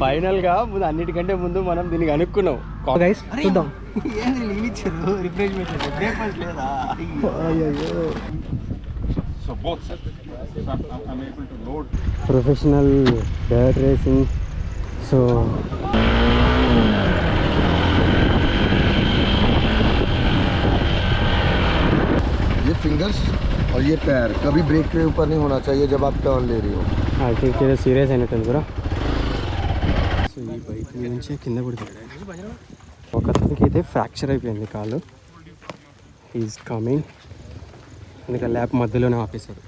ఫైనల్గా ముందు అన్నిటికంటే ముందు మనం దీనికి అనుకున్నాం గైస్ చూద్దాం. Professional dirt racing. సో ये फिंगर्स और ये पैर कभी ब्रेक के ऊपर नहीं होना चाहिए जब आप टर्न ले रही हो. ఐ థింక్ ఏదో సీరియస్ అయినట్టుంది కూడా. సో ఈ బైక్ నుంచి కింద పడిపోయాడు. ఒక అతనికి అయితే ఫ్రాక్చర్ అయిపోయింది కాలు. Is coming. అందుకే ల్యాబ్ మధ్యలోనే ఆపేశారు.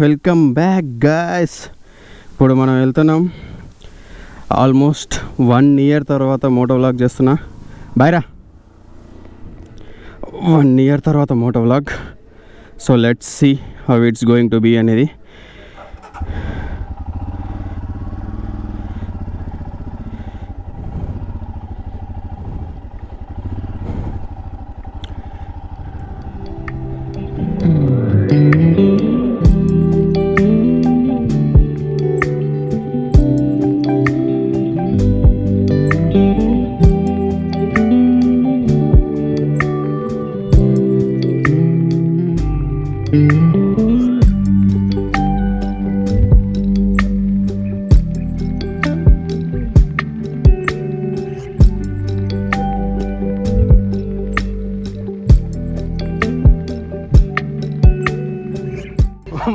Welcome back guys. ఇప్పుడు మనం వెళ్తున్నాం. ఆల్మోస్ట్ 1 year తర్వాత మోటో వ్లాగ్ చేస్తున్నా. బాయ్రా, 1 year తర్వాత moto vlog. So let's see how it's going to be అనేది.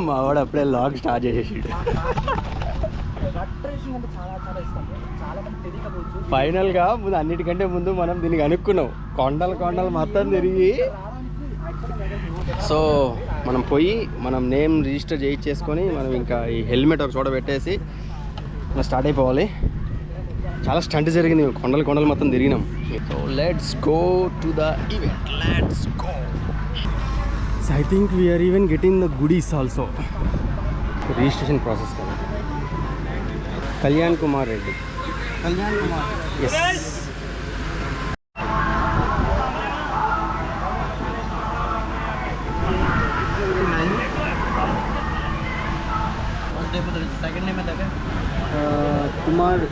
మా వాడు అప్పుడే లాగ్ స్టార్ట్ చేసేసాడు. ఫైనల్గా ముందు అన్నిటికంటే ముందు మనం దీనికి అనుకున్నాం. కొండలు మొత్తం తిరిగి సో మనం పోయి మనం నేమ్ రిజిస్టర్ చేయించేసుకొని మనం ఇంకా ఈ హెల్మెట్ ఒక చోట పెట్టేసి మనం స్టార్ట్ అయిపోవాలి. చాలా స్టంట్ జరిగింది. కొండలు మొత్తం తిరిగినాం. So let's go to the event. Let's go. So I think we are even getting the goodies also. Registration process kada. Kalyan Kumar Reddy. Yes. Second name ఎంత?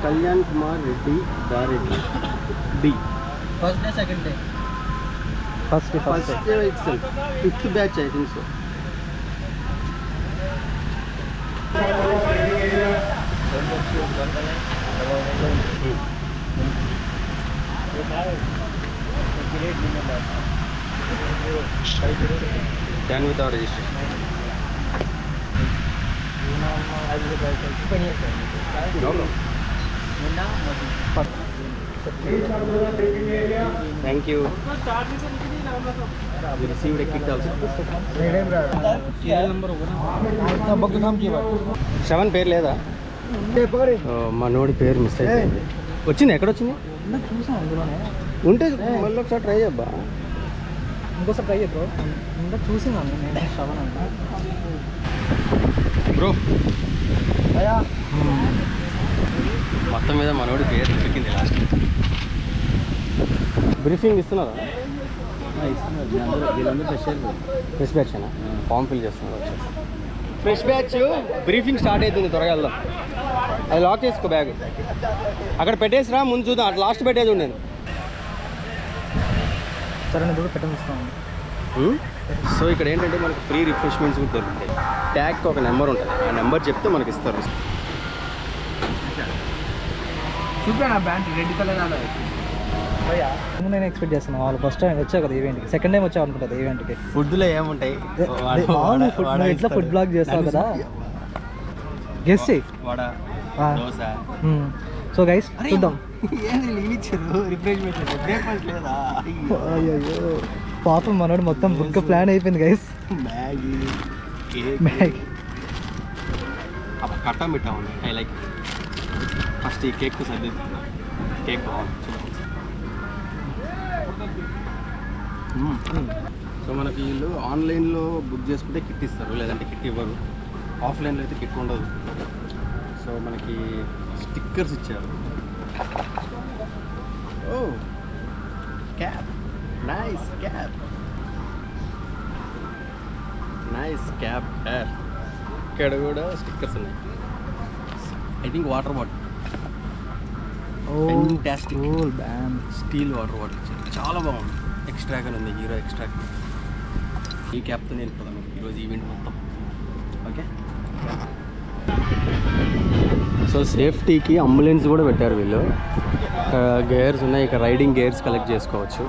Kalyan Kumar Reddy. D. First day second day. First day itself. 5th batch I think so. Done with our registration. No. Thank you. We received a kit also. Seven పేరు లేదా? మనోడి పేరు miss అయిపోయింది. వచ్చింది? ఎక్కడ వచ్చింది? ఉంటే మళ్ళీ ఒకసారి ట్రై చేయబ్బా. ఇంకోసారి ట్రై చేయ్ బ్రో. ఇంకా చూసినాను నేను శ్రవణ్ బ్రో. మొత్తం మీద మనోడి పేరు దొరికింది లాస్ట్. బ్రీఫింగ్ ఇస్తున్నారా? ఫ్రెష్ బ్యాచ్ అయినా ఫామ్ ఫిల్ చేస్తున్నారు. ఫ్రెష్ బ్యాచ్ బ్రీఫింగ్ స్టార్ట్ అవుతుంది. త్వరగా వెళ్దాం. అది లాక్ చేసుకో బ్యాగ్. అక్కడ పెట్టేసిరా, ముందు చూద్దాం. అటు లాస్ట్ పెట్టేది ఉండేది. సరే కూడా పెట్టనిస్తాను. సో ఇక్కడ ఏంటంటే మనకు ఫ్రీ రిఫ్రెష్మెంట్స్ కూడా దొరుకుతాయి. ట్యాగ్కి ఒక నెంబర్ ఉంటుంది. ఆ నెంబర్ చెప్తే మనకి ఇస్తారు. చూపాను ఆ బ్యాండ్ రెడ్ కలర్. నేను ఎక్స్పెక్ట్ చేస్తున్నాను. వాళ్ళు ఫస్ట్ టైం వచ్చావు కదా ఈవెంట్కి, సెకండ్ టైం వచ్చావు అనుకుంటుంది ఈవెంట్కి. ఫుడ్లో ఏముంటాయి? ఎట్లా ఫుడ్ బ్లాగ్ చేస్తావు కదా, గెస్ చేయి. వడ, ఆ. దోశ. సో గైస్ చూద్దాం. ఏంది ఇచ్చారు రిఫ్రెష్మెంట్ బ్రేక్ఫాస్ట్ లేదా? అయ్యో పాపం మనోడు మొత్తం బుక్ ప్లాన్ అయిపోయింది గైస్. Maggi, cake, Maggi. కట్టా మిట్టా ఉంది. ఐ లైక్ ఫస్ట్ ఈ కేక్ సర్ది. కేక్ బాగుంది. సో మనకి వీళ్ళు ఆన్లైన్లో బుక్ చేసుకుంటే కిట్ ఇస్తారు, లేదంటే కిట్ ఇవ్వరు. ఆఫ్లైన్లో అయితే కిట్ ఉండదు. సో మనకి స్టిక్కర్స్ ఇచ్చారు. Oh cap, nice cap, nice cap హ్యార్. ఇక్కడ కూడా స్టిక్కర్స్ ఉన్నాయి. I think water bottle, fantastic steel water bottle ఇచ్చారు. చాలా బాగుంది. ఎక్స్ట్రాగా ఉంది, హీరో ఎక్స్ట్రా. ఈ క్యాప్తో నేను వెళ్ళిపోతాను ఈరోజు ఈవెంట్ మొత్తం. ఓకే. సో సేఫ్టీకి అంబులెన్స్ కూడా పెట్టారు వీళ్ళు. గేర్స్ ఉన్నాయి, ఇక రైడింగ్ గేర్స్ కలెక్ట్ చేసుకోవచ్చు.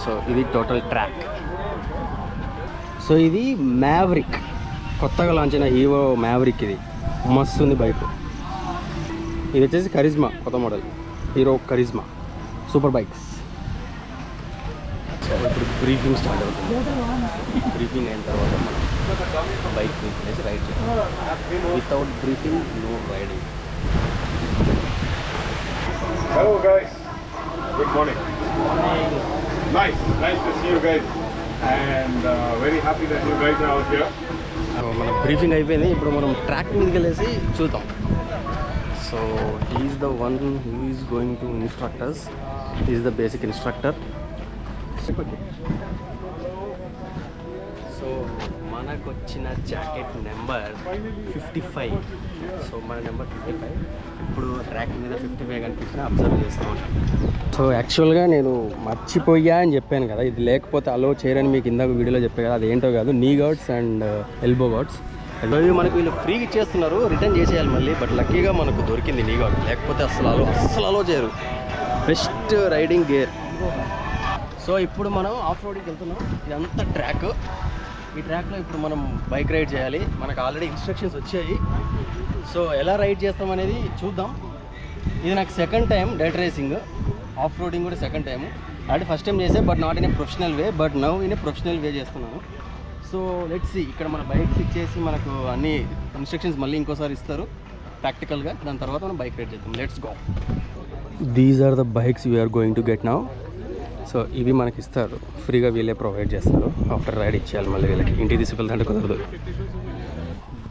సో ఇది టోటల్ ట్రాక్. సో ఇది మ్యావరిక్, కొత్తగా లాంచ్ అయిన హీరో మ్యావరిక్. ఇది మస్తు ఉంది బైక్. ఇది వచ్చేసి కరిజ్మా, కొత్త model Hero Karizma super bikes. ఇప్పుడు బ్రీఫింగ్ స్టార్ట్ అవుతుంది. బ్రీఫింగ్ అయిన తర్వాత మనం బైక్ తీసి రైడ్ చేయాలి. Without briefing no riding. Hello guys, good morning. Nice to see you guys, and very happy that you guys are out here. మన briefing అయిపోయింది. ఇప్పుడు మనం ట్రాక్ మీదకి వెళ్ళేసి చూద్దాం. So he's the one who is going to instructors. Is the basic instructor. So మనకు వచ్చిన jacket number 55. So మన నెంబర్ 55. ఇప్పుడు ట్రాక్ మీద 55 కనిపించిన అబ్జర్వ్ చేస్తూ ఉంటాను. సో యాక్చువల్గా నేను మర్చిపోయా అని చెప్పాను కదా, ఇది లేకపోతే అలో చేయరని మీకు ఇందాక వీడియోలో చెప్పాను కదా. అది ఏంటో కాదు, నీ గార్డ్స్ అండ్ ఎల్బో గార్డ్స్. మనకు వీళ్ళు ఫ్రీగా ఇచ్చేస్తున్నారు, రిటర్న్ చేసేయాలి మళ్ళీ. బట్ లక్కీగా మనకు దొరికింది నీ గార్డ్, లేకపోతే అస్సలు అలో చేయరు. Best riding gear. సో ఇప్పుడు మనం ఆఫ్ రోడ్కి వెళ్తున్నాం. ఇదంతా ట్రాక్. ఈ ట్రాక్లో ఇప్పుడు మనం బైక్ రైడ్ చేయాలి. మనకు ఆల్రెడీ ఇన్స్ట్రక్షన్స్ వచ్చాయి. సో ఎలా రైడ్ చేస్తాం అనేది చూద్దాం. ఇది నాకు సెకండ్ టైం డైట్ racing, off roading second time. Already first time చేసే, but not in a professional way, but now in a professional way చేస్తున్నాను. So let's see. ఇక్కడ మన బైక్ ఇచ్చేసి మనకు అన్ని ఇన్స్ట్రక్షన్స్ మళ్ళీ ఇంకోసారి ఇస్తారు ప్రాక్టికల్గా. దాని తర్వాత మనం బైక్ రైడ్ చేద్దాం. Let's go. These are the bikes we're going to get now. So ఇవి మనకి ఇస్తారు ఫ్రీగా, వీళ్ళే ప్రొవైడ్ చేస్తారు. ఆఫ్టర్ రైడ్ ఇచ్చేయాలి మళ్ళీ వీళ్ళకి. ఇంటికి తీసుకెళ్తుంటే కుదరదు.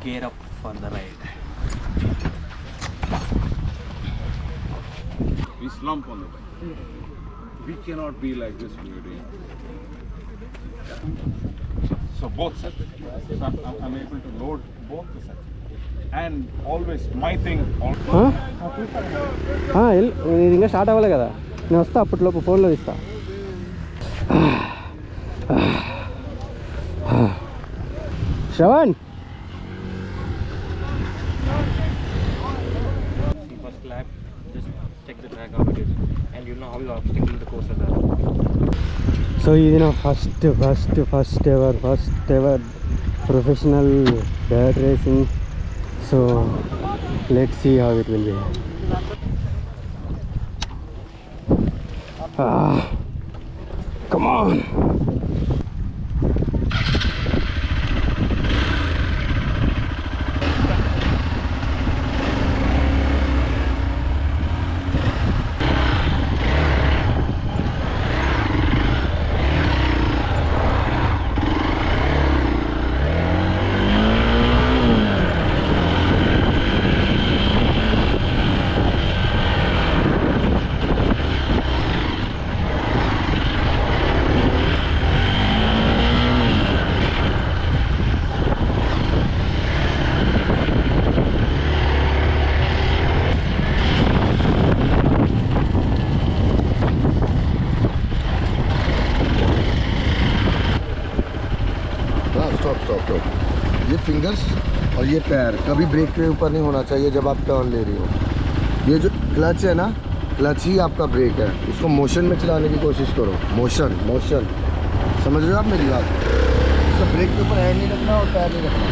Gear up for the ride. We slump on the bike. We cannot be like this when you're doing it. So both sets. So I'm able to load both the sets. And always my thing. ఇది ఇంకా start అవ్వాలి కదా, నేను వస్తా అప్పట్లోపు ఫోన్లో ఇస్తా. Shravan, first lap, just check the track how it is, and you know how your obstacle the courses are. So ఇది నా ఫస్ట్ ఎవర్ ప్రొఫెషనల్ డైట్ racing. So let's see how it will be. Come on. Stop. ये fingers और ये पैर कभी break के ऊपर नहीं होना चाहिए जब आप टर्न ले रही हो. ये जो क्लच है ना, क्लच ही आपका ब्रेक है. इसको मोशन में चलाने की कोशिश करो. मोशन समझ रहे हो आप मेरी बात? इसको ब्रेक के ऊपर हैंड नहीं रखना और पैर नहीं रखना.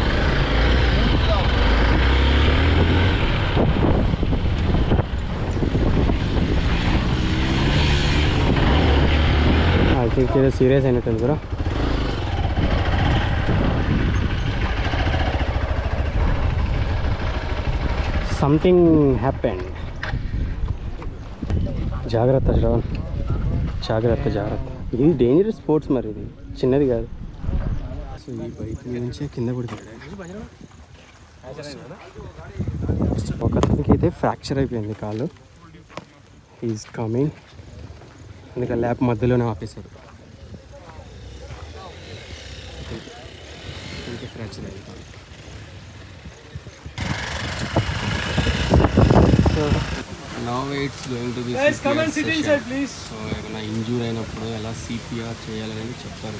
ఐ థింక్ ఏదో సీరియస్ అయినట్టుంది బ్రో. Something happened. జాగ్రత్త శ్రవణ్, జాగ్రత్త జాగ్రత్త. ఇది డేంజరస్ స్పోర్ట్స్ మరి, ఇది చిన్నది కాదు. సో ఈ బైక్ నుంచే కింద పడిపోయాడు. ఒక అతనికి అయితే ఫ్రాక్చర్ అయిపోయింది కాలు. Is coming. అందుకే ల్యాబ్ మధ్యలోనే ఆపేశారు. ఇంకా ఫ్రాక్చర్ అయింది కాలు. So now it's going to be CPR. So ఏమైనా ఇంజూర్ అయినప్పుడు ఎలా CPR చేయాలని చెప్తారు.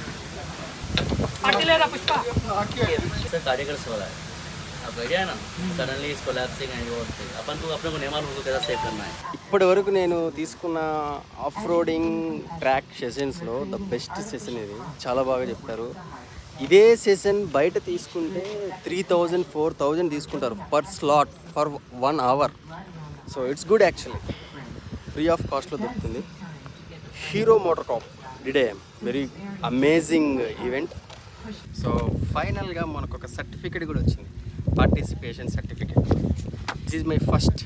सर कार्यक्रम वाला है, आप आइडिया है ना, सडनली इस कोलैप्सिंग एंड वो अपन को अपने को नहीं मालूम उसको कैसा सेव करना है. ఇప్పటి వరకు నేను తీసుకున్న ఆఫ్ రోడింగ్ ట్రాక్ సెషన్స్లో ద బెస్ట్ సెషన్ ఇది. చాలా బాగా చెప్పారు. ఇదే సెషన్ బయట తీసుకుంటే 3000 4000 తీసుకుంటారు per slot for 1 hour. So it's good actually. Free of కాస్ట్లో దొరుకుతుంది. Hero MotoCorp did very amazing event. So ఫైనల్గా మనకు ఒక సర్టిఫికేట్ కూడా వచ్చింది, participation certificate. This is my first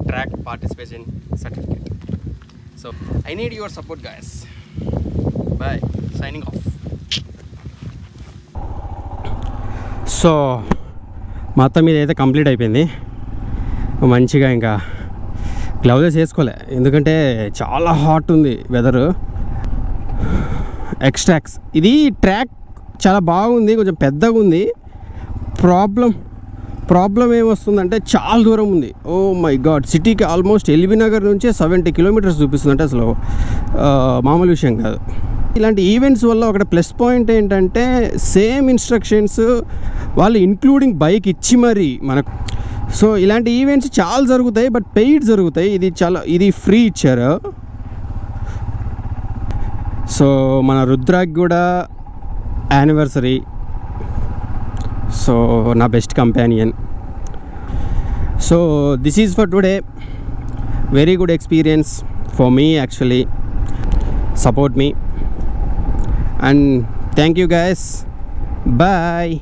track participation certificate. So I need your support guys. Bye, signing off. So మొత్తం మీద అయితే కంప్లీట్ అయిపోయింది మంచిగా. ఇంకా గ్లౌజెస్ వేసుకోలే ఎందుకంటే చాలా హాట్ ఉంది వెదరు. ఎక్స్ట్రాక్స్ ఇది ట్రాక్ చాలా బాగుంది, కొంచెం పెద్దగా ఉంది. ప్రాబ్లం ఏమొస్తుందంటే చాలా దూరం ఉంది. ఓ మై గాడ్, సిటీకి ఆల్మోస్ట్ ఎల్బీ నగర్ నుంచే 70 కిలోమీటర్స్ చూపిస్తుందంటే అసలు మామూలు విషయం కాదు. ఇలాంటి ఈవెంట్స్ వల్ల ఒకటి ప్లస్ పాయింట్ ఏంటంటే సేమ్ ఇన్స్ట్రక్షన్స్ వాళ్ళు ఇంక్లూడింగ్ బైక్ ఇచ్చి మరి మనకు. సో ఇలాంటి ఈవెంట్స్ చాలా జరుగుతాయి, బట్ పెయిడ్ జరుగుతాయి. ఇది ఫ్రీ ఇచ్చారు. సో మన రుద్రాకి కూడా యానివర్సరీ. సో నా best companion. So this is for today. Very good experience for me actually. Support me and thank you guys. Bye.